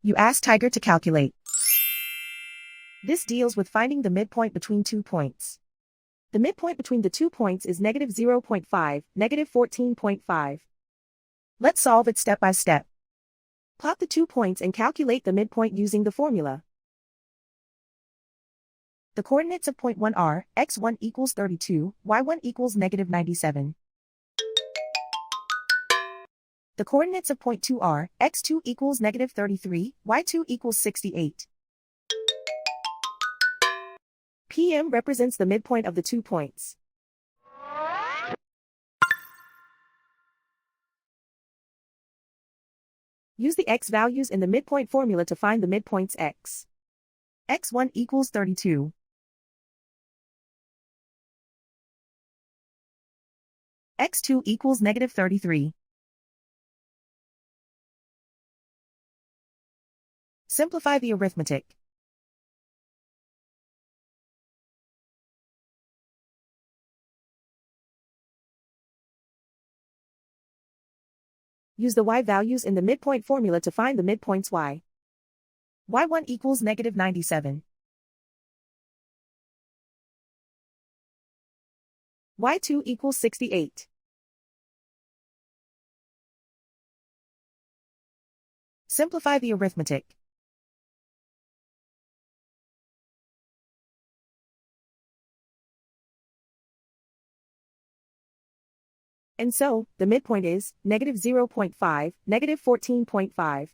You ask Tiger to calculate. This deals with finding the midpoint between 2 points. The midpoint between the 2 points is negative 0.5, negative 14.5. Let's solve it step by step. Plot the 2 points and calculate the midpoint using the formula. The coordinates of point 1 are, x1 equals 32, y1 equals negative 97. The coordinates of point 2 are, x2 equals negative 33, y2 equals 68. PM represents the midpoint of the 2 points. Use the x values in the midpoint formula to find the midpoints x. x1 equals 32. x2 equals negative 33. Simplify the arithmetic. Use the y values in the midpoint formula to find the midpoints y. y1 equals negative 97. y2 equals 68. Simplify the arithmetic. And so, the midpoint is, negative 0.5, negative 14.5.